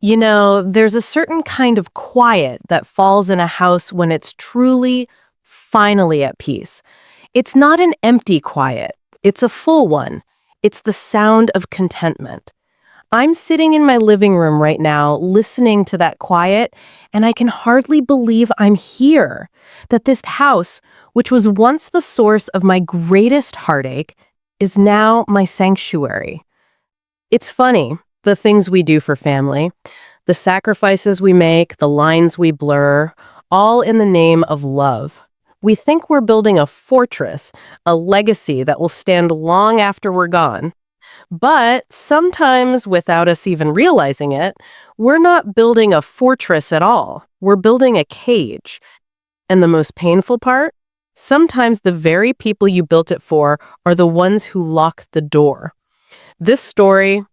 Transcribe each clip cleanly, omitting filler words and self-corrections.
There's a certain kind of quiet that falls in a house when it's truly, finally at peace. It's not an empty quiet, it's a full one. It's the sound of contentment. I'm sitting in my living room right now, listening to that quiet, and I can hardly believe I'm here. That this house, which was once the source of my greatest heartache, is now my sanctuary. It's funny, the things we do for family, the sacrifices we make, the lines we blur, all in the name of love. We think we're building a fortress, a legacy that will stand long after we're gone. But sometimes, without us even realizing it, we're not building a fortress at all. We're building a cage. And the most painful part? Sometimes the very people you built it for are the ones who lock the door. This story,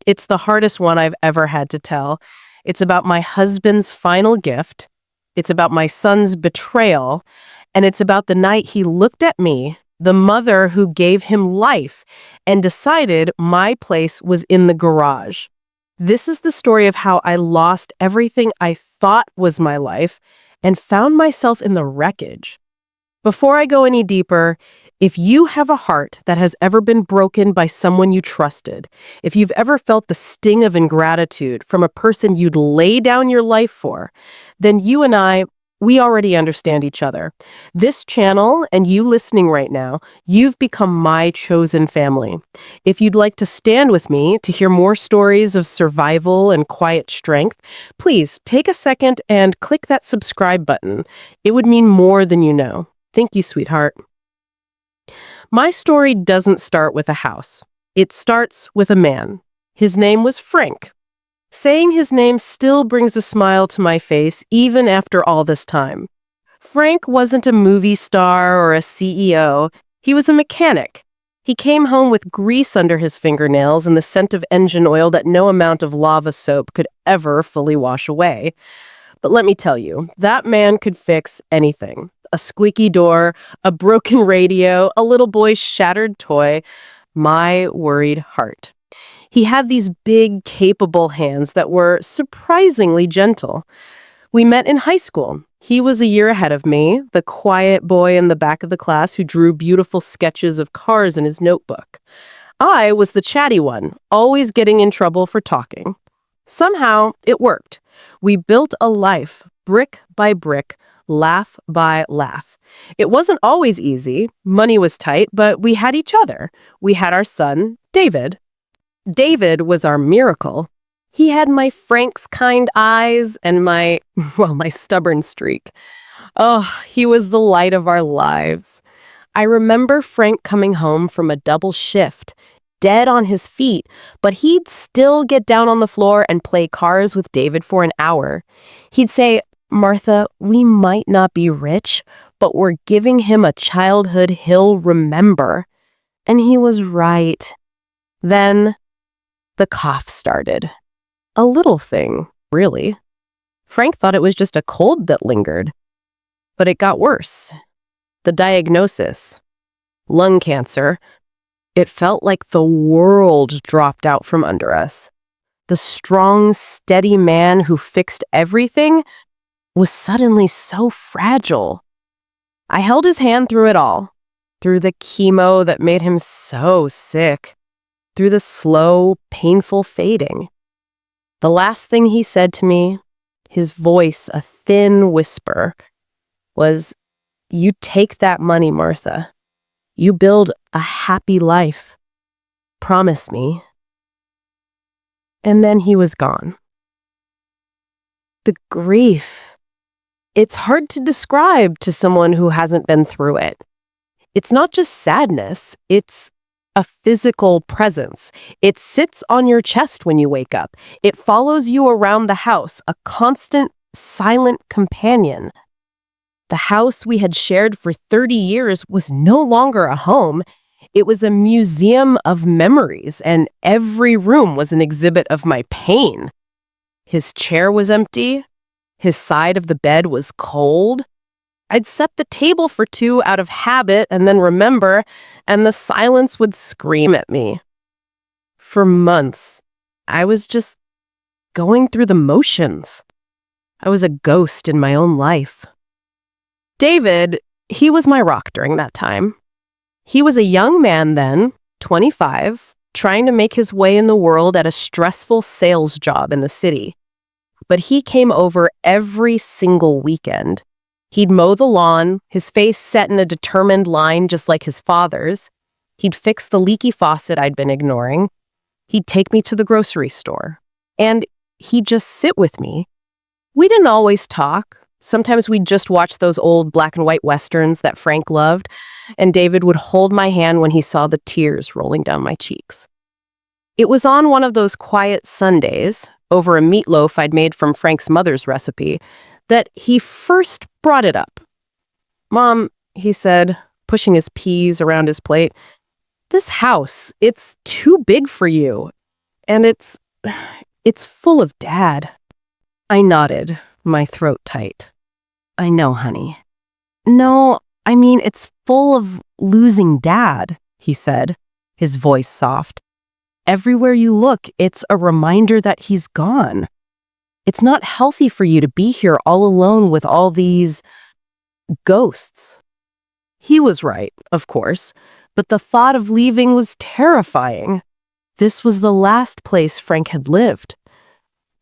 it's the hardest one I've ever had to tell. It's about my husband's final gift. It's about my son's betrayal. And it's about the night he looked at me, the mother who gave him life, and decided my place was in the garage. This is the story of how I lost everything I thought was my life and found myself in the wreckage. Before I go any deeper, if you have a heart that has ever been broken by someone you trusted, if you've ever felt the sting of ingratitude from a person you'd lay down your life for, then you and we already understand each other. This channel and you listening right now, you've become my chosen family. If you'd like to stand with me to hear more stories of survival and quiet strength, please take a second and click that subscribe button. It would mean more than you know. Thank you, sweetheart. My story doesn't start with a house. It starts with a man. His name was Frank. Saying his name still brings a smile to my face, even after all this time. Frank wasn't a movie star or a CEO. He was a mechanic. He came home with grease under his fingernails and the scent of engine oil that no amount of lava soap could ever fully wash away. But let me tell you, that man could fix anything. A squeaky door, a broken radio, a little boy's shattered toy, my worried heart. He had these big, capable hands that were surprisingly gentle. We met in high school. He was a year ahead of me, the quiet boy in the back of the class who drew beautiful sketches of cars in his notebook. I was the chatty one, always getting in trouble for talking. Somehow, it worked. We built a life, brick by brick, laugh by laugh. It wasn't always easy. Money was tight, but we had each other. We had our son, David. David was our miracle. He had my Frank's kind eyes and my stubborn streak. Oh, he was the light of our lives. I remember Frank coming home from a double shift, dead on his feet, but he'd still get down on the floor and play cars with David for an hour. He'd say, "Martha, we might not be rich, but we're giving him a childhood he'll remember." And he was right. Then the cough started. A little thing, really. Frank thought it was just a cold that lingered. But it got worse. The diagnosis, lung cancer. It felt like the world dropped out from under us. The strong, steady man who fixed everything was suddenly so fragile. I held his hand through it all, through the chemo that made him so sick, through the slow, painful fading. The last thing he said to me, his voice a thin whisper, was, "You take that money, Martha. You build a happy life. Promise me." And then he was gone. The grief. It's hard to describe to someone who hasn't been through it. It's not just sadness, it's a physical presence. It sits on your chest when you wake up. It follows you around the house, a constant, silent companion. The house we had shared for 30 years was no longer a home. It was a museum of memories, and every room was an exhibit of my pain. His chair was empty. His side of the bed was cold. I'd set the table for two out of habit and then remember, and the silence would scream at me. For months, I was just going through the motions. I was a ghost in my own life. David, he was my rock during that time. He was a young man then, 25, trying to make his way in the world at a stressful sales job in the city. But he came over every single weekend. He'd mow the lawn, his face set in a determined line just like his father's. He'd fix the leaky faucet I'd been ignoring. He'd take me to the grocery store. And he'd just sit with me. We didn't always talk. Sometimes we'd just watch those old black and white westerns that Frank loved, and David would hold my hand when he saw the tears rolling down my cheeks. It was on one of those quiet Sundays, over a meatloaf I'd made from Frank's mother's recipe, that he first brought it up. "Mom," he said, pushing his peas around his plate, "this house, it's too big for you. And it's full of Dad." I nodded, my throat tight. "I know, honey." "No, I mean, it's full of losing Dad," he said, his voice soft. "Everywhere you look, it's a reminder that he's gone. It's not healthy for you to be here all alone with all these ghosts." He was right, of course, but the thought of leaving was terrifying. This was the last place Frank had lived.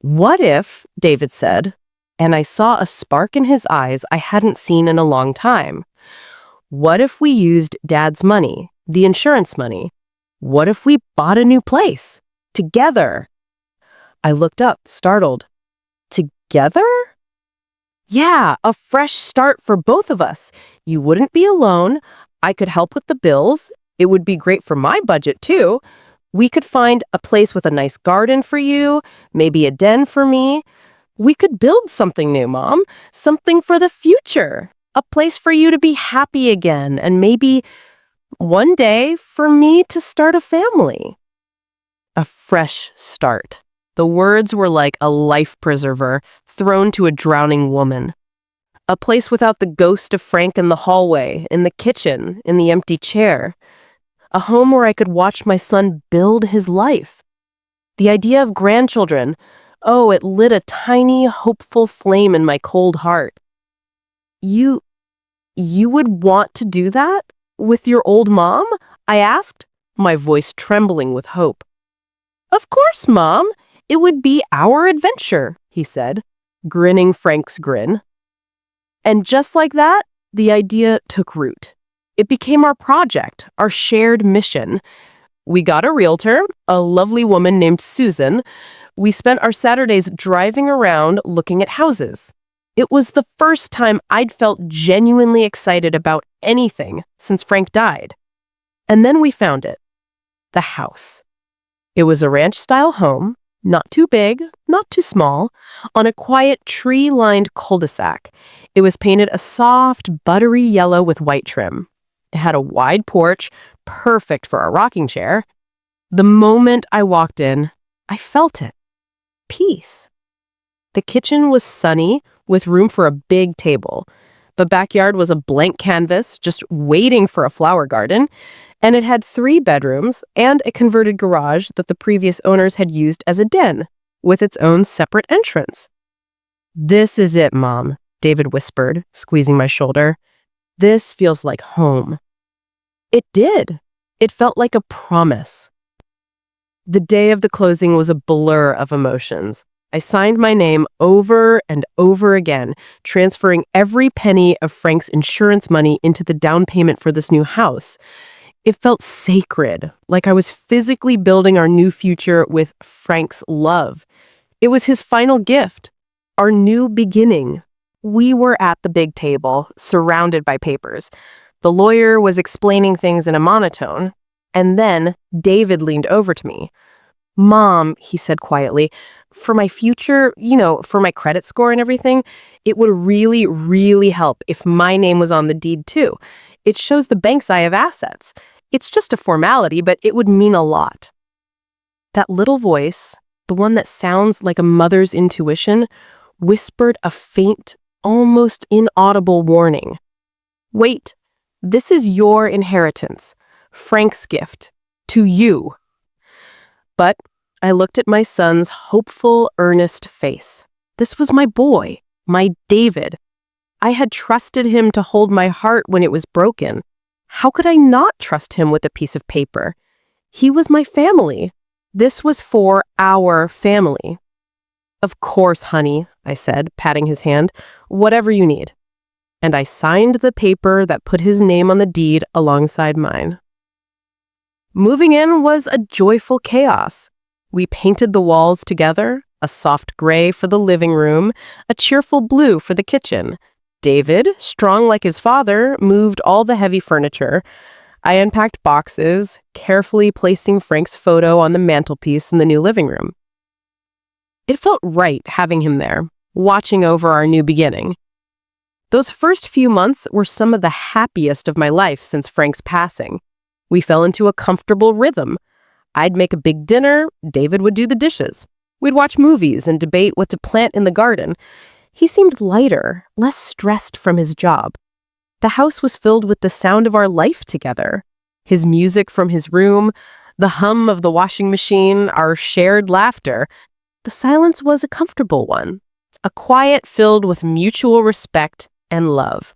"What if," David said, and I saw a spark in his eyes I hadn't seen in a long time. "What if we used Dad's money, the insurance money? What if we bought a new place? Together?" I looked up, startled. "Together?" "Yeah, a fresh start for both of us. You wouldn't be alone. I could help with the bills. It would be great for my budget, too. We could find a place with a nice garden for you, maybe a den for me. We could build something new, Mom. Something for the future. A place for you to be happy again, and maybe one day for me to start a family." A fresh start. The words were like a life preserver thrown to a drowning woman. A place without the ghost of Frank in the hallway, in the kitchen, in the empty chair. A home where I could watch my son build his life. The idea of grandchildren, oh, it lit a tiny, hopeful flame in my cold heart. You would want to do that? With your old mom?" I asked, my voice trembling with hope. "Of course, Mom. It would be our adventure," he said, grinning Frank's grin. And just like that, the idea took root. It became our project, our shared mission. We got a realtor, a lovely woman named Susan. We spent our Saturdays driving around looking at houses. It was the first time I'd felt genuinely excited about anything since Frank died. And then we found it. The house. It was a ranch-style home, not too big, not too small, on a quiet tree-lined cul-de-sac. It was painted a soft, buttery yellow with white trim. It had a wide porch, perfect for a rocking chair. The moment I walked in, I felt it. Peace. The kitchen was sunny, with room for a big table. The backyard was a blank canvas, just waiting for a flower garden, and it had 3 bedrooms and a converted garage that the previous owners had used as a den, with its own separate entrance. "This is it, Mom," David whispered, squeezing my shoulder. "This feels like home." It did. It felt like a promise. The day of the closing was a blur of emotions. I signed my name over and over again, transferring every penny of Frank's insurance money into the down payment for this new house. It felt sacred, like I was physically building our new future with Frank's love. It was his final gift, our new beginning. We were at the big table, surrounded by papers. The lawyer was explaining things in a monotone, and then David leaned over to me. "Mom," he said quietly, "for my future, for my credit score and everything, it would really, really help if my name was on the deed too. It shows the banks I have assets. It's just a formality, but it would mean a lot." That little voice, the one that sounds like a mother's intuition, whispered a faint, almost inaudible warning. "Wait, this is your inheritance, Frank's gift, to you." But I looked at my son's hopeful, earnest face. This was my boy, my David. I had trusted him to hold my heart when it was broken. How could I not trust him with a piece of paper? He was my family. This was for our family. Of course, honey, I said, patting his hand. Whatever you need. And I signed the paper that put his name on the deed alongside mine. Moving in was a joyful chaos. We painted the walls together, a soft gray for the living room, a cheerful blue for the kitchen. David, strong like his father, moved all the heavy furniture. I unpacked boxes, carefully placing Frank's photo on the mantelpiece in the new living room. It felt right having him there, watching over our new beginning. Those first few months were some of the happiest of my life since Frank's passing. We fell into a comfortable rhythm. I'd make a big dinner, David would do the dishes. We'd watch movies and debate what to plant in the garden. He seemed lighter, less stressed from his job. The house was filled with the sound of our life together. His music from his room, the hum of the washing machine, our shared laughter. The silence was a comfortable one, a quiet filled with mutual respect and love.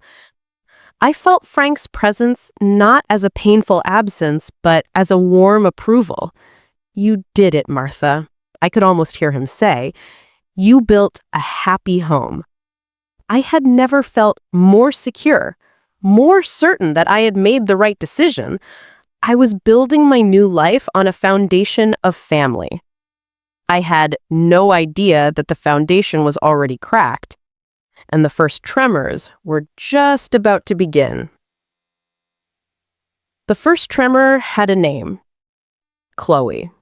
I felt Frank's presence not as a painful absence, but as a warm approval. You did it, Martha. I could almost hear him say. You built a happy home. I had never felt more secure, more certain that I had made the right decision. I was building my new life on a foundation of family. I had no idea that the foundation was already cracked, and the first tremors were just about to begin. The first tremor had a name, Chloe.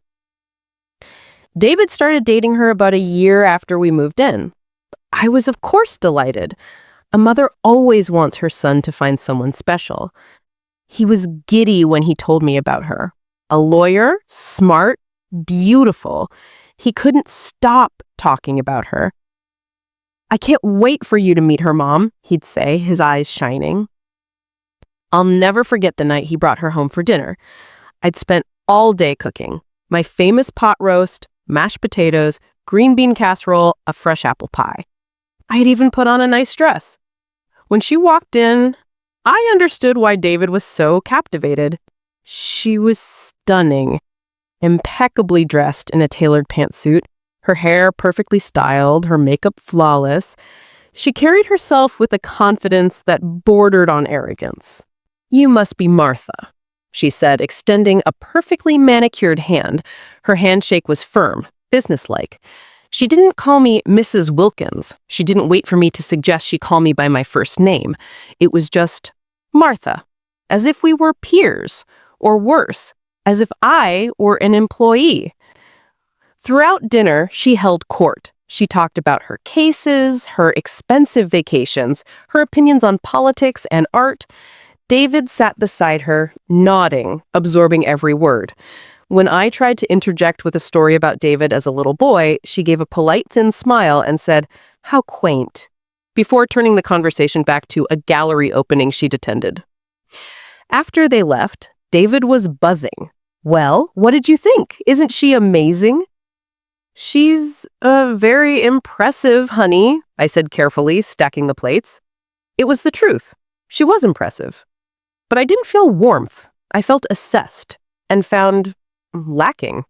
David started dating her about a year after we moved in. I was, of course, delighted. A mother always wants her son to find someone special. He was giddy when he told me about her. A lawyer, smart, beautiful. He couldn't stop talking about her. I can't wait for you to meet her, Mom, he'd say, his eyes shining. I'll never forget the night he brought her home for dinner. I'd spent all day cooking. My famous pot roast, mashed potatoes, green bean casserole, a fresh apple pie. I had even put on a nice dress. When she walked in, I understood why David was so captivated. She was stunning, impeccably dressed in a tailored pantsuit, her hair perfectly styled, her makeup flawless. She carried herself with a confidence that bordered on arrogance. You must be Martha, she said, extending a perfectly manicured hand. Her handshake was firm, businesslike. She didn't call me Mrs. Wilkins. She didn't wait for me to suggest she call me by my first name. It was just Martha, as if we were peers, or worse, as if I were an employee. Throughout dinner, she held court. She talked about her cases, her expensive vacations, her opinions on politics and art. David sat beside her, nodding, absorbing every word. When I tried to interject with a story about David as a little boy, she gave a polite, thin smile and said, "How quaint," before turning the conversation back to a gallery opening she'd attended. After they left, David was buzzing. Well, what did you think? Isn't she amazing? She's very impressive, honey, I said carefully, stacking the plates. It was the truth. She was impressive. But I didn't feel warmth. I felt assessed and found lacking.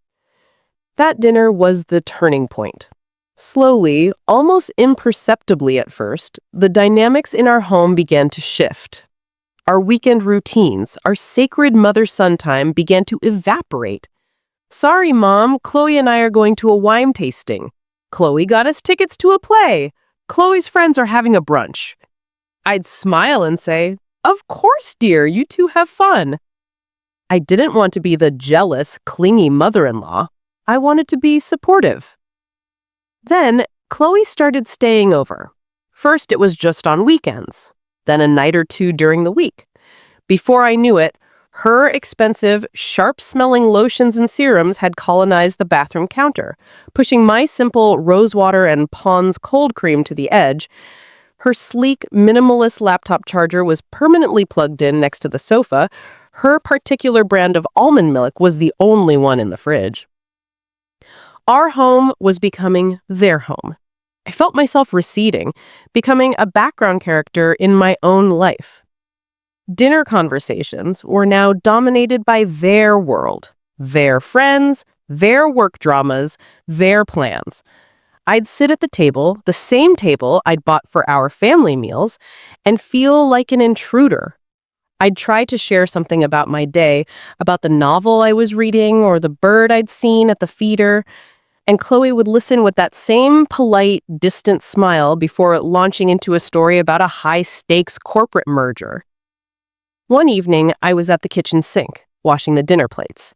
That dinner was the turning point. Slowly, almost imperceptibly at first, the dynamics in our home began to shift. Our weekend routines, our sacred mother-son time began to evaporate. Sorry, Mom, Chloe and I are going to a wine tasting. Chloe got us tickets to a play. Chloe's friends are having a brunch. I'd smile and say, of course, dear, you two have fun. I didn't want to be the jealous, clingy mother-in-law. I wanted to be supportive. Then, Chloe started staying over. First, it was just on weekends, then a night or two during the week. Before I knew it, her expensive, sharp-smelling lotions and serums had colonized the bathroom counter, pushing my simple rosewater and Pond's cold cream to the edge. Her sleek, minimalist laptop charger was permanently plugged in next to the sofa. Her particular brand of almond milk was the only one in the fridge. Our home was becoming their home. I felt myself receding, becoming a background character in my own life. Dinner conversations were now dominated by their world, their friends, their work dramas, their plans. I'd sit at the table, the same table I'd bought for our family meals, and feel like an intruder. I'd try to share something about my day, about the novel I was reading or the bird I'd seen at the feeder, and Chloe would listen with that same polite, distant smile before launching into a story about a high-stakes corporate merger. One evening, I was at the kitchen sink, washing the dinner plates.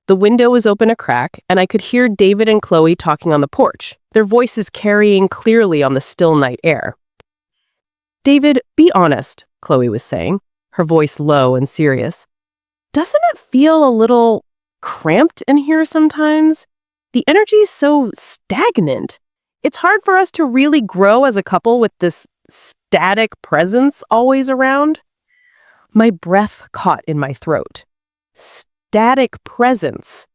The window was open a crack, and I could hear David and Chloe talking on the porch, their voices carrying clearly on the still night air. "David, be honest," Chloe was saying, her voice low and serious. "Doesn't it feel a little cramped in here sometimes? The energy's so stagnant. It's hard for us to really grow as a couple with this static presence always around." My breath caught in my throat. Static presence.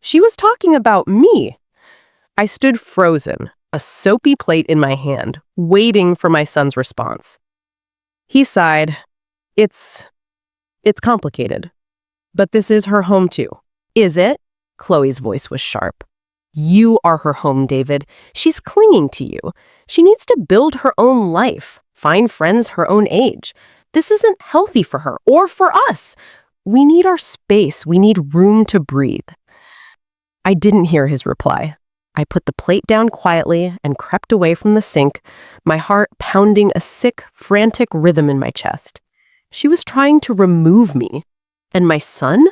She was talking about me. I stood frozen, a soapy plate in my hand, waiting for my son's response. He sighed. It's complicated. But this is her home too. Is it? Chloe's voice was sharp. You are her home, David. She's clinging to you. She needs to build her own life, find friends her own age. This isn't healthy for her or for us. We need our space. We need room to breathe. I didn't hear his reply. I put the plate down quietly and crept away from the sink, my heart pounding a sick, frantic rhythm in my chest. She was trying to remove me. And my son?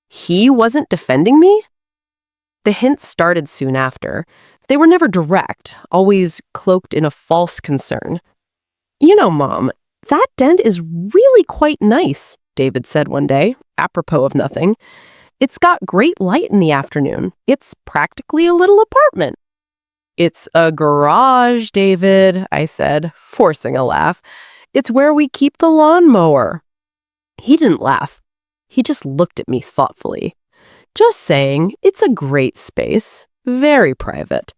He wasn't defending me? The hints started soon after. They were never direct, always cloaked in a false concern. "You know, Mom, that den is really quite nice," David said one day, apropos of nothing. "It's got great light in the afternoon. It's practically a little apartment." "It's a garage, David," I said, forcing a laugh. "It's where we keep the lawnmower." He didn't laugh. He just looked at me thoughtfully. "Just saying, it's a great space, very private."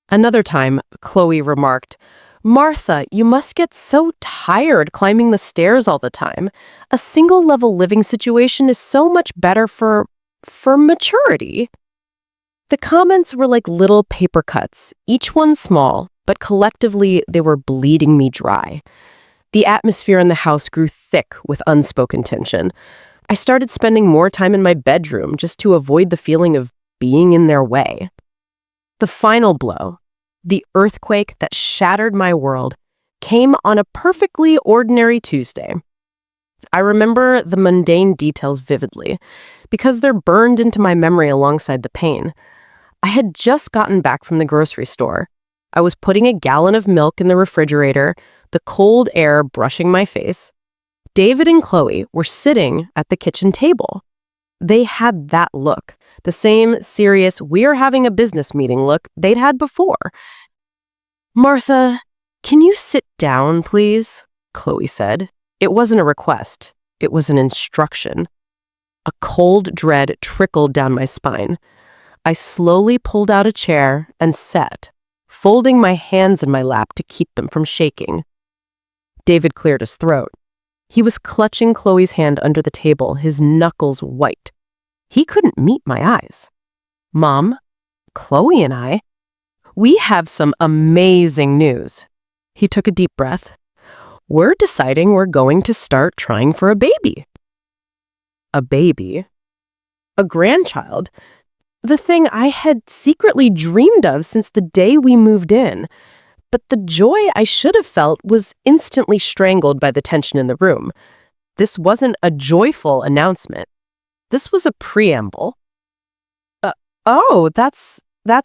Another time, Chloe remarked, "Martha, you must get so tired climbing the stairs all the time. A single-level living situation is so much better for maturity." The comments were like little paper cuts, each one small, but collectively they were bleeding me dry. The atmosphere in the house grew thick with unspoken tension. I started spending more time in my bedroom just to avoid the feeling of being in their way. The final blow, the earthquake that shattered my world, came on a perfectly ordinary Tuesday. I remember the mundane details vividly, because they're burned into my memory alongside the pain. I had just gotten back from the grocery store. I was putting a gallon of milk in the refrigerator, the cold air brushing my face. David and Chloe were sitting at the kitchen table. They had that look, the same serious, we're having a business meeting look they'd had before. "Martha, can you sit down, please?" Chloe said. It wasn't a request. It was an instruction. A cold dread trickled down my spine. I slowly pulled out a chair and sat, folding my hands in my lap to keep them from shaking. David cleared his throat. He was clutching Chloe's hand under the table, his knuckles white. He couldn't meet my eyes. "Mom, Chloe and I, we have some amazing news." He took a deep breath. "We're deciding we're going to start trying for a baby." A baby? A grandchild? The thing I had secretly dreamed of since the day we moved in. But the joy I should have felt was instantly strangled by the tension in the room. This wasn't a joyful announcement. This was a preamble. "Oh, that's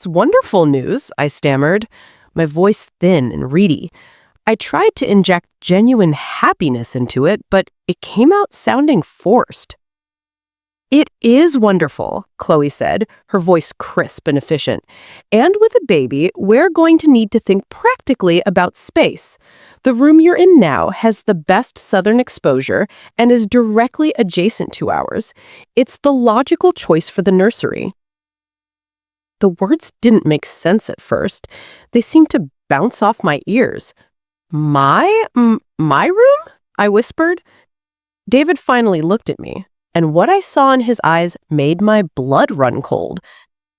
wonderful news," I stammered, my voice thin and reedy. I tried to inject genuine happiness into it, but it came out sounding forced. "It is wonderful," Chloe said, her voice crisp and efficient. "And with a baby, we're going to need to think practically about space. The room you're in now has the best southern exposure and is directly adjacent to ours. It's the logical choice for the nursery." The words didn't make sense at first. They seemed to bounce off my ears. My room? I whispered. David finally looked at me, and what I saw in his eyes made my blood run cold.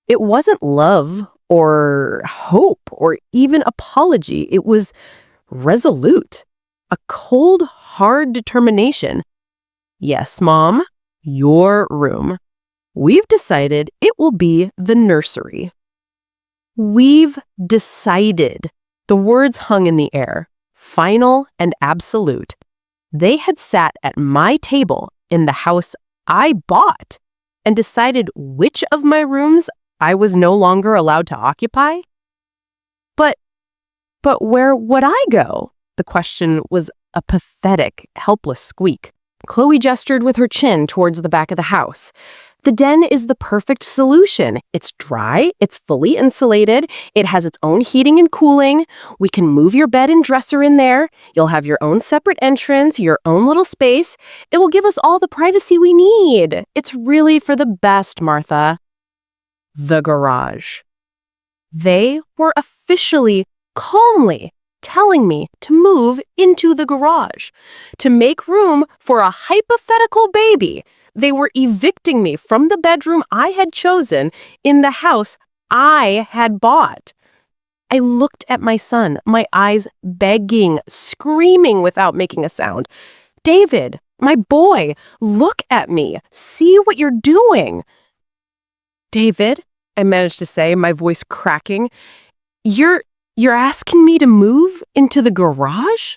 It wasn't love or hope or even apology. It was resolute. A cold, hard determination. Yes, Mom, your room. We've decided it will be the nursery. We've decided. The words hung in the air, final and absolute. They had sat at my table in the house I bought and decided which of my rooms I was no longer allowed to occupy. But where would I go? The question was a pathetic, helpless squeak. Chloe gestured with her chin towards the back of the house. The den is the perfect solution. It's dry, it's fully insulated, it has its own heating and cooling. We can move your bed and dresser in there. You'll have your own separate entrance, your own little space. It will give us all the privacy we need. It's really for the best, Martha. The garage. They were officially, calmly telling me to move into the garage, to make room for a hypothetical baby. They were evicting me from the bedroom I had chosen in the house I had bought. I looked at my son, my eyes begging, screaming without making a sound. David, my boy, look at me. See what you're doing. David, I managed to say, my voice cracking, You're asking me to move into the garage?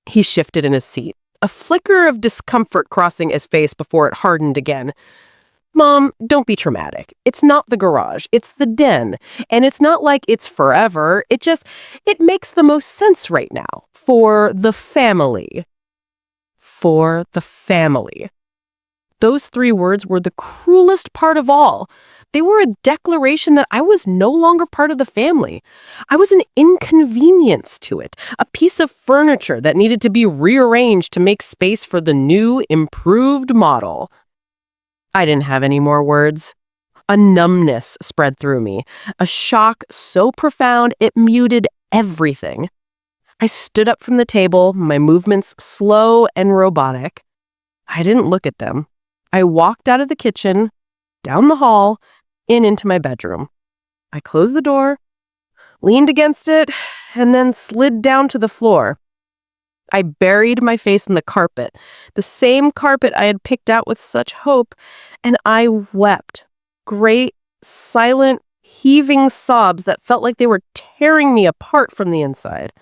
He shifted in his seat, a flicker of discomfort crossing his face before it hardened again. Mom, don't be traumatic. It's not the garage, it's the den. And it's not like it's forever. It makes the most sense right now. For the family. For the family. Those 3 words were the cruelest part of all. They were a declaration that I was no longer part of the family. I was an inconvenience to it, a piece of furniture that needed to be rearranged to make space for the new, improved model. I didn't have any more words. A numbness spread through me, a shock so profound it muted everything. I stood up from the table, my movements slow and robotic. I didn't look at them. I walked out of the kitchen, down the hall, into my bedroom. I closed the door, leaned against it, and then slid down to the floor. I buried my face in the carpet, the same carpet I had picked out with such hope, and I wept. Great, silent, heaving sobs that felt like they were tearing me apart from the inside.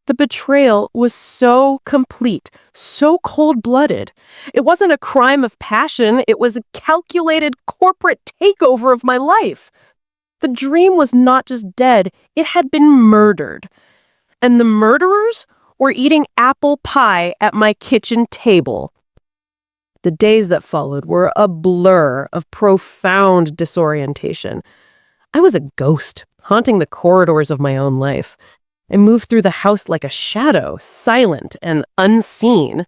The betrayal was so complete, so cold-blooded. It wasn't a crime of passion, it was a calculated corporate takeover of my life. The dream was not just dead, it had been murdered. And the murderers were eating apple pie at my kitchen table. The days that followed were a blur of profound disorientation. I was a ghost, haunting the corridors of my own life. I moved through the house like a shadow, silent and unseen.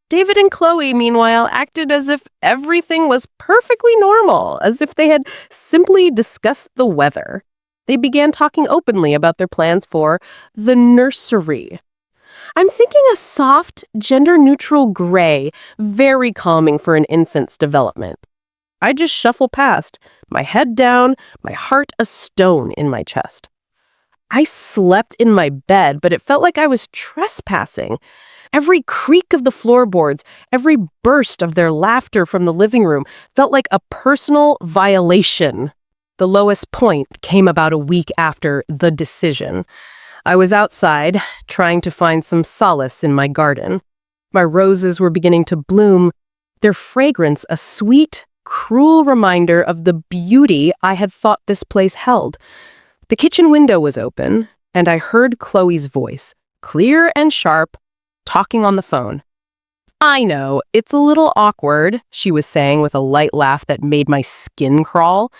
David and Chloe, meanwhile, acted as if everything was perfectly normal, as if they had simply discussed the weather. They began talking openly about their plans for the nursery. I'm thinking a soft, gender-neutral gray, very calming for an infant's development. I just shuffled past, my head down, my heart a stone in my chest. I slept in my bed, but it felt like I was trespassing. Every creak of the floorboards, every burst of their laughter from the living room felt like a personal violation. The lowest point came about a week after the decision. I was outside, trying to find some solace in my garden. My roses were beginning to bloom, their fragrance a sweet, cruel reminder of the beauty I had thought this place held. The kitchen window was open, and I heard Chloe's voice, clear and sharp, talking on the phone. I know, it's a little awkward, she was saying with a light laugh that made my skin crawl.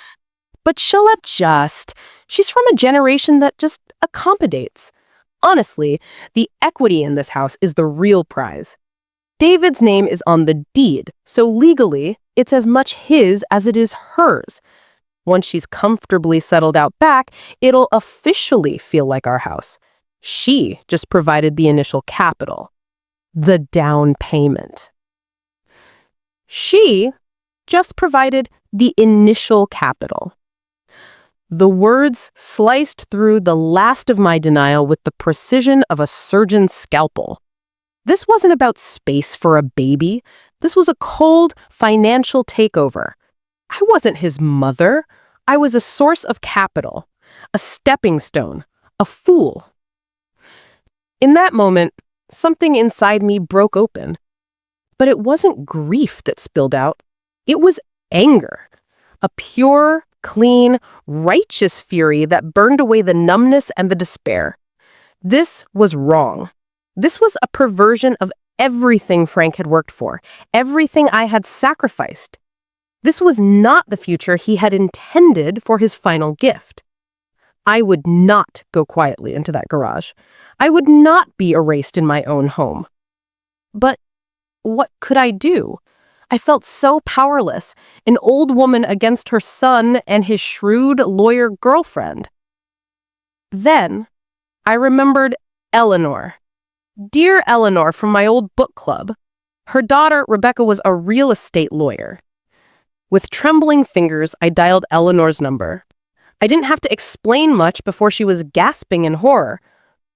But she'll adjust. She's from a generation that just accommodates. Honestly, the equity in this house is the real prize. David's name is on the deed, so legally, it's as much his as it is hers. Once she's comfortably settled out back, it'll officially feel like our house. She just provided the initial capital, the down payment. She just provided the initial capital. The words sliced through the last of my denial with the precision of a surgeon's scalpel. This wasn't about space for a baby. This was a cold financial takeover. I wasn't his mother. I was a source of capital, a stepping stone, a fool. In that moment, something inside me broke open. But it wasn't grief that spilled out. It was anger. A pure, clean, righteous fury that burned away the numbness and the despair. This was wrong. This was a perversion of everything Frank had worked for, everything I had sacrificed. This was not the future he had intended for his final gift. I would not go quietly into that garage. I would not be erased in my own home. But what could I do? I felt so powerless, an old woman against her son and his shrewd lawyer girlfriend. Then I remembered Eleanor. Dear Eleanor from my old book club. Her daughter, Rebecca, was a real estate lawyer. With trembling fingers, I dialed Eleanor's number. I didn't have to explain much before she was gasping in horror.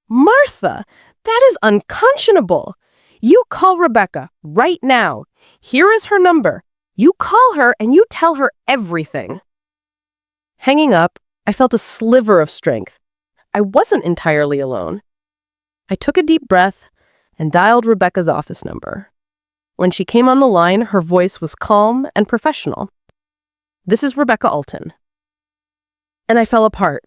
Martha, that is unconscionable. You call Rebecca right now. Here is her number. You call her and you tell her everything. Hanging up, I felt a sliver of strength. I wasn't entirely alone. I took a deep breath and dialed Rebecca's office number. When she came on the line, her voice was calm and professional. This is Rebecca Alton. And I fell apart.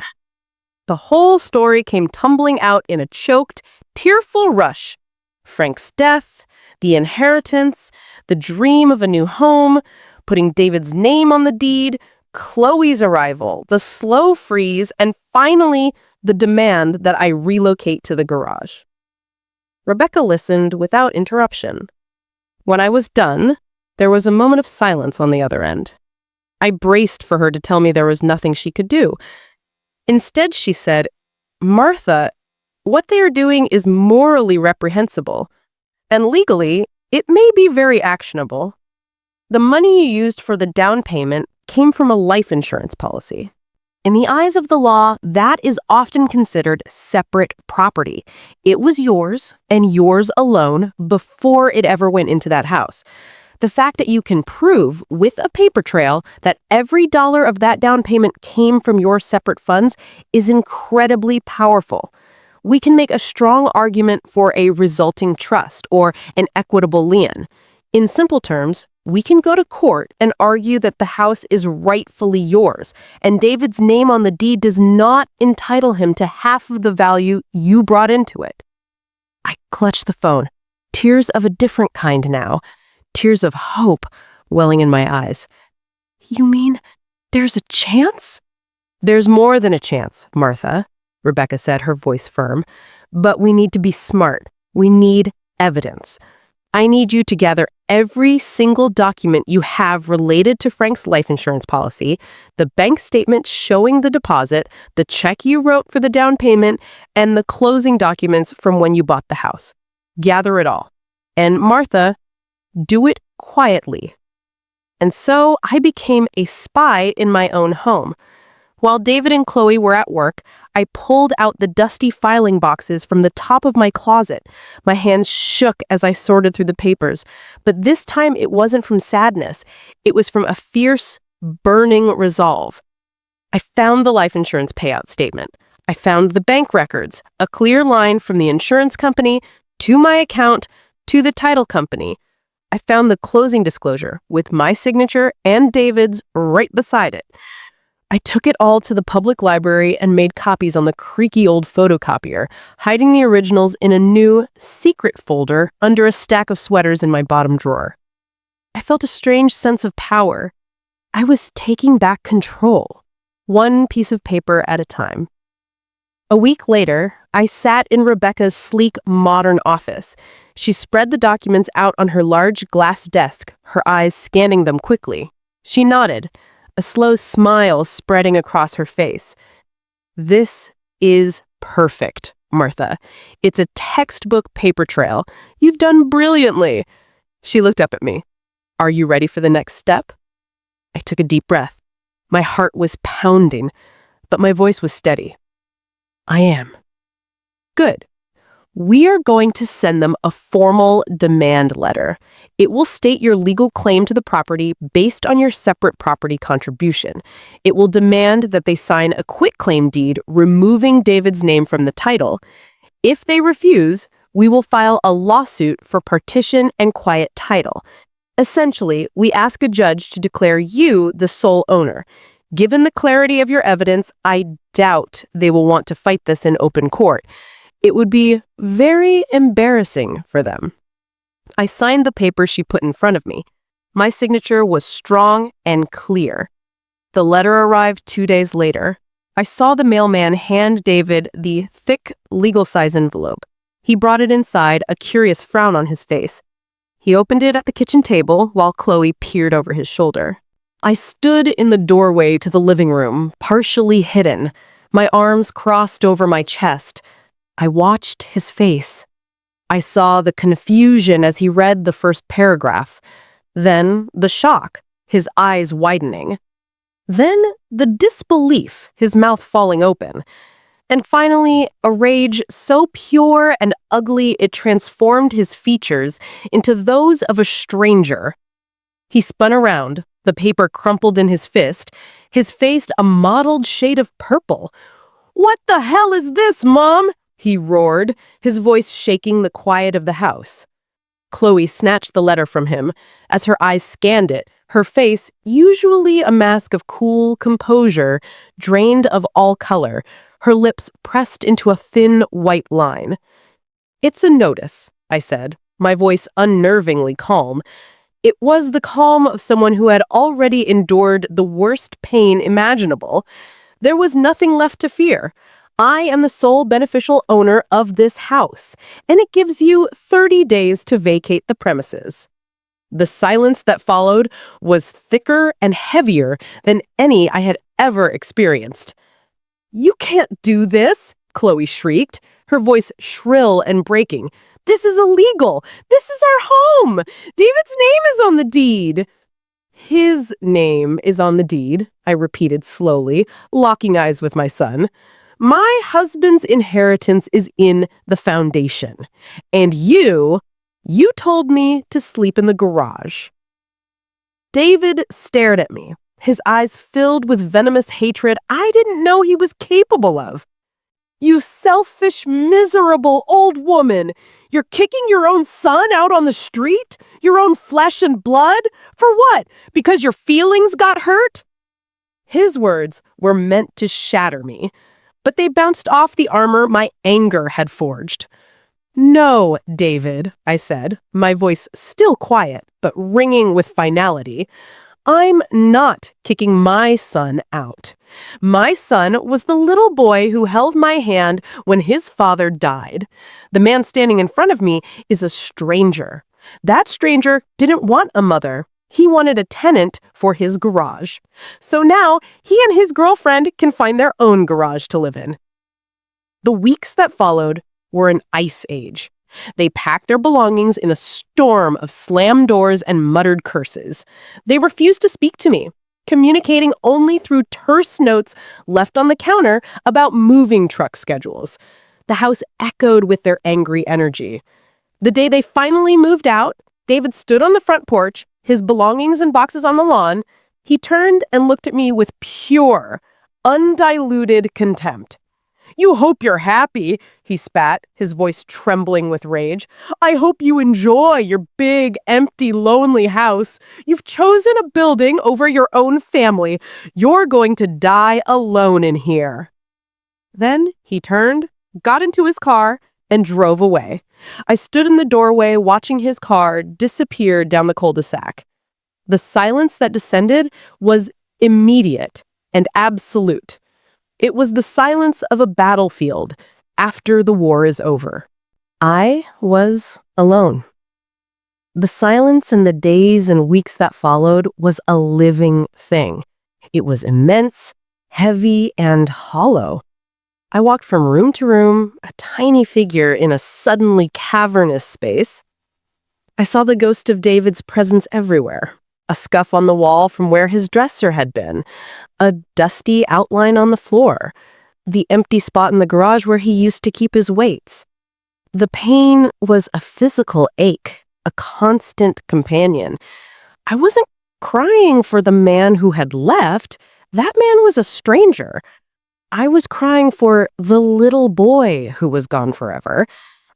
The whole story came tumbling out in a choked, tearful rush. Frank's death, the inheritance, the dream of a new home, putting David's name on the deed, Chloe's arrival, the slow freeze, and finally, the demand that I relocate to the garage. Rebecca listened without interruption. When I was done, there was a moment of silence on the other end. I braced for her to tell me there was nothing she could do. Instead, she said, Martha, what they are doing is morally reprehensible, and legally, it may be very actionable. The money you used for the down payment came from a life insurance policy. In the eyes of the law, that is often considered separate property. It was yours, and yours alone, before it ever went into that house. The fact that you can prove with a paper trail that every dollar of that down payment came from your separate funds is incredibly powerful. We can make a strong argument for a resulting trust or an equitable lien. In simple terms, we can go to court and argue that the house is rightfully yours, and David's name on the deed does not entitle him to half of the value you brought into it. I clutched the phone, tears of a different kind now, tears of hope welling in my eyes. You mean there's a chance? There's more than a chance, Martha, Rebecca said, her voice firm. But we need to be smart. We need evidence. I need you to gather every single document you have related to Frank's life insurance policy, the bank statement showing the deposit, the check you wrote for the down payment, and the closing documents from when you bought the house. Gather it all. And Martha, do it quietly. And so I became a spy in my own home. While David and Chloe were at work, I pulled out the dusty filing boxes from the top of my closet. My hands shook as I sorted through the papers. But this time it wasn't from sadness. It was from a fierce, burning resolve. I found the life insurance payout statement. I found the bank records, a clear line from the insurance company to my account to the title company. I found the closing disclosure with my signature and David's right beside it. I took it all to the public library and made copies on the creaky old photocopier, hiding the originals in a new, secret folder under a stack of sweaters in my bottom drawer. I felt a strange sense of power. I was taking back control, one piece of paper at a time. A week later, I sat in Rebecca's sleek, modern office. She spread the documents out on her large glass desk, her eyes scanning them quickly. She nodded, a a slow smile spreading across her face. "This is perfect, Martha. It's a textbook paper trail. You've done brilliantly." She looked up at me. "Are you ready for the next step?" I took a deep breath. My heart was pounding, but my voice was steady. "I am." "Good. We are going to send them a formal demand letter. It will state your legal claim to the property based on your separate property contribution. It will demand that they sign a quitclaim deed removing David's name from the title. If they refuse, we will file a lawsuit for partition and quiet title. Essentially, we ask a judge to declare you the sole owner. Given the clarity of your evidence, I doubt they will want to fight this in open court. It would be very embarrassing for them." I signed the paper she put in front of me. My signature was strong and clear. The letter arrived 2 days later. I saw the mailman hand David the thick, legal-size envelope. He brought it inside, a curious frown on his face. He opened it at the kitchen table while Chloe peered over his shoulder. I stood in the doorway to the living room, partially hidden, my arms crossed over my chest. I watched his face. I saw the confusion as he read the first paragraph, then the shock, his eyes widening, then the disbelief, his mouth falling open, and finally a rage so pure and ugly it transformed his features into those of a stranger. He spun around, the paper crumpled in his fist, his face a mottled shade of purple. "What the hell is this, Mom?" he roared, his voice shaking the quiet of the house. Chloe snatched the letter from him. As her eyes scanned it, her face, usually a mask of cool composure, drained of all color, her lips pressed into a thin white line. "It's a notice," I said, my voice unnervingly calm. It was the calm of someone who had already endured the worst pain imaginable. There was nothing left to fear. I am the sole beneficial owner of this house, and it gives you 30 days to vacate the premises. The silence that followed was thicker and heavier than any I had ever experienced. "You can't do this," Chloe shrieked, her voice shrill and breaking. "This is illegal. This is our home. David's name is on the deed." "His name is on the deed," I repeated slowly, locking eyes with my son. "My husband's inheritance is in the foundation. And you told me to sleep in the garage." David stared at me, his eyes filled with venomous hatred I didn't know he was capable of. "You selfish, miserable old woman! You're kicking your own son out on the street? Your own flesh and blood? For what? Because your feelings got hurt?" His words were meant to shatter me, but they bounced off the armor my anger had forged. "No, David," I said, my voice still quiet, but ringing with finality. "I'm not kicking my son out. My son was the little boy who held my hand when his father died. The man standing in front of me is a stranger. That stranger didn't want a mother. He wanted a tenant for his garage. So now he and his girlfriend can find their own garage to live in." The weeks that followed were an ice age. They packed their belongings in a storm of slammed doors and muttered curses. They refused to speak to me, communicating only through terse notes left on the counter about moving truck schedules. The house echoed with their angry energy. The day they finally moved out, David stood on the front porch, his belongings and boxes on the lawn. He turned and looked at me with pure, undiluted contempt. "You hope you're happy," he spat, his voice trembling with rage. "I hope you enjoy your big, empty, lonely house. You've chosen a building over your own family. You're going to die alone in here." Then he turned, got into his car, and drove away. I stood in the doorway watching his car disappear down the cul-de-sac. The silence that descended was immediate and absolute. It was the silence of a battlefield after the war is over. I was alone. The silence in the days and weeks that followed was a living thing. It was immense, heavy, and hollow. I walked from room to room, a tiny figure in a suddenly cavernous space. I saw the ghost of David's presence everywhere. A scuff on the wall from where his dresser had been, a dusty outline on the floor, the empty spot in the garage where he used to keep his weights. The pain was a physical ache, a constant companion. I wasn't crying for the man who had left. That man was a stranger. I was crying for the little boy who was gone forever.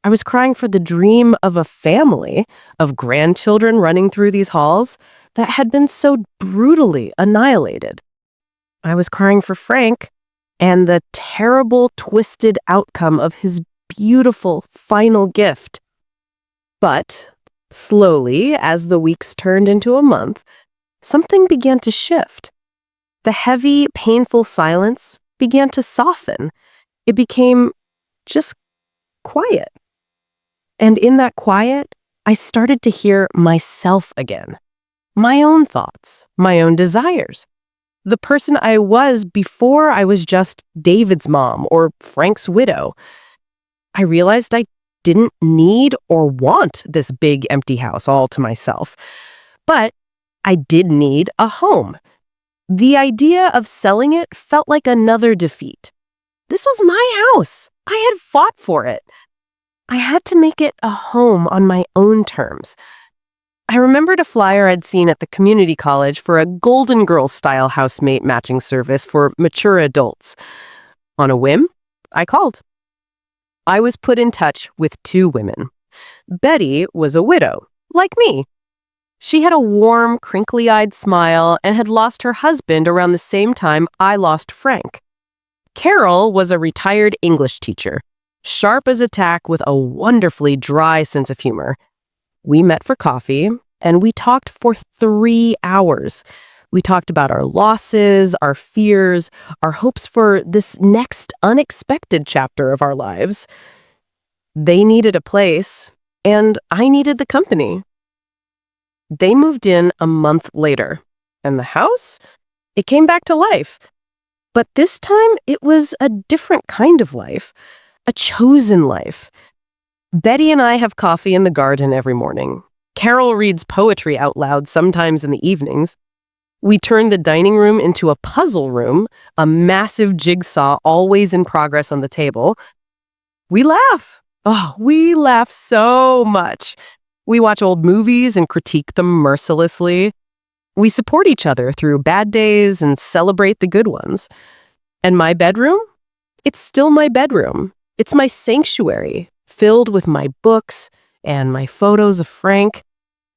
I was crying for the dream of a family, of grandchildren running through these halls that had been so brutally annihilated. I was crying for Frank and the terrible, twisted outcome of his beautiful final gift. But slowly, as the weeks turned into a month, something began to shift. The heavy, painful silence began to soften. It became just quiet. And in that quiet, I started to hear myself again. My own thoughts, my own desires. The person I was before I was just David's mom or Frank's widow. I realized I didn't need or want this big empty house all to myself. But I did need a home. The idea of selling it felt like another defeat. This was my house. I had fought for it. I had to make it a home on my own terms. I remembered a flyer I'd seen at the community college for a Golden Girls-style housemate matching service for mature adults. On a whim, I called. I was put in touch with two women. Betty was a widow, like me. She had a warm, crinkly-eyed smile and had lost her husband around the same time I lost Frank. Carol was a retired English teacher, sharp as a tack with a wonderfully dry sense of humor. We met for coffee, and we talked for 3 hours. We talked about our losses, our fears, our hopes for this next unexpected chapter of our lives. They needed a place, and I needed the company. They moved in a month later, and the house, it came back to life. But this time, it was a different kind of life, a chosen life. Betty and I have coffee in the garden every morning. Carol reads poetry out loud sometimes in the evenings. We turn the dining room into a puzzle room, a massive jigsaw always in progress on the table. We laugh. Oh, we laugh so much. We watch old movies and critique them mercilessly. We support each other through bad days and celebrate the good ones. And my bedroom? It's still my bedroom. It's my sanctuary, filled with my books and my photos of Frank.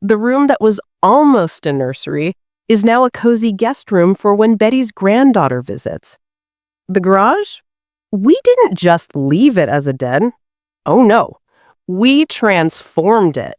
The room that was almost a nursery is now a cozy guest room for when Betty's granddaughter visits. The garage? We didn't just leave it as a den. Oh no. We transformed it.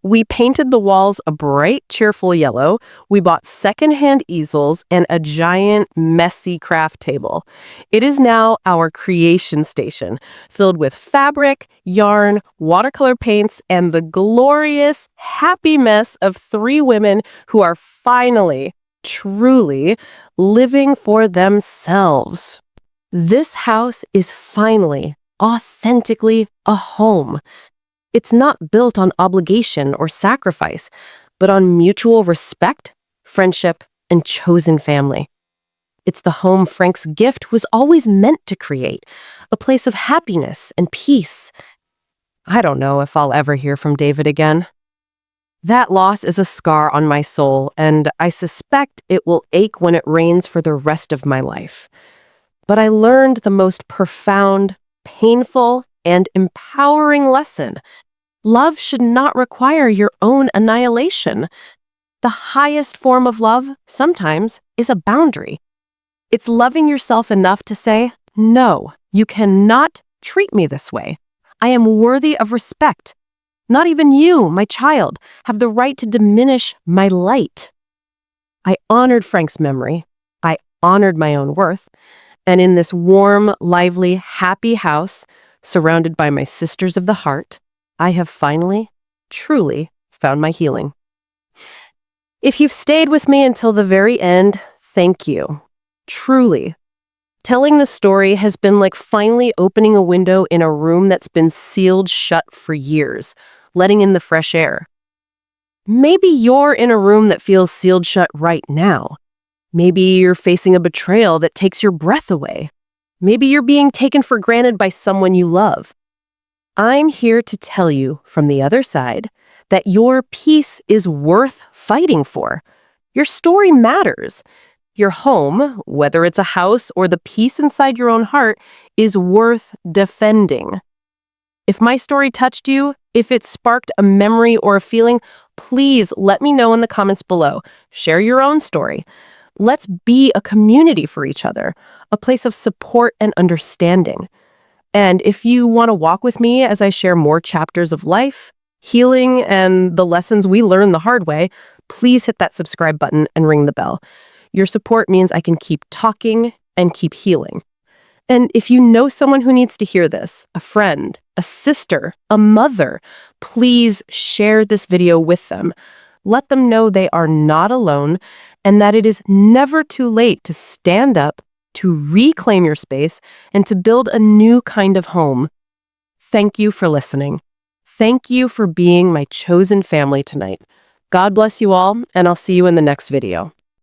We painted the walls a bright, cheerful yellow. We bought secondhand easels and a giant, messy craft table. It is now our creation station, filled with fabric, yarn, watercolor paints, and the glorious, happy mess of 3 women who are finally, truly living for themselves. This house is finally, authentically a home. It's not built on obligation or sacrifice, but on mutual respect, friendship, and chosen family. It's the home Frank's gift was always meant to create, a place of happiness and peace. I don't know if I'll ever hear from David again. That loss is a scar on my soul, and I suspect it will ache when it rains for the rest of my life. But I learned the most profound, painful, and empowering lesson. Love should not require your own annihilation. The highest form of love, sometimes, is a boundary. It's loving yourself enough to say, no, you cannot treat me this way. I am worthy of respect. Not even you, my child, have the right to diminish my light. I honored Frank's memory. I honored my own worth. And in this warm, lively, happy house, surrounded by my sisters of the heart, I have finally, truly found my healing. If you've stayed with me until the very end, thank you. Truly. Telling the story has been like finally opening a window in a room that's been sealed shut for years, letting in the fresh air. Maybe you're in a room that feels sealed shut right now. Maybe you're facing a betrayal that takes your breath away. Maybe you're being taken for granted by someone you love. I'm here to tell you from the other side that your peace is worth fighting for. Your story matters. Your home, whether it's a house or the peace inside your own heart, is worth defending. If my story touched you, if it sparked a memory or a feeling, please let me know in the comments below. Share your own story. Let's be a community for each other, a place of support and understanding. And if you want to walk with me as I share more chapters of life, healing, and the lessons we learn the hard way, please hit that subscribe button and ring the bell. Your support means I can keep talking and keep healing. And if you know someone who needs to hear this, a friend, a sister, a mother, please share this video with them. Let them know they are not alone and that it is never too late to stand up, to reclaim your space, and to build a new kind of home. Thank you for listening. Thank you for being my chosen family tonight. God bless you all, and I'll see you in the next video.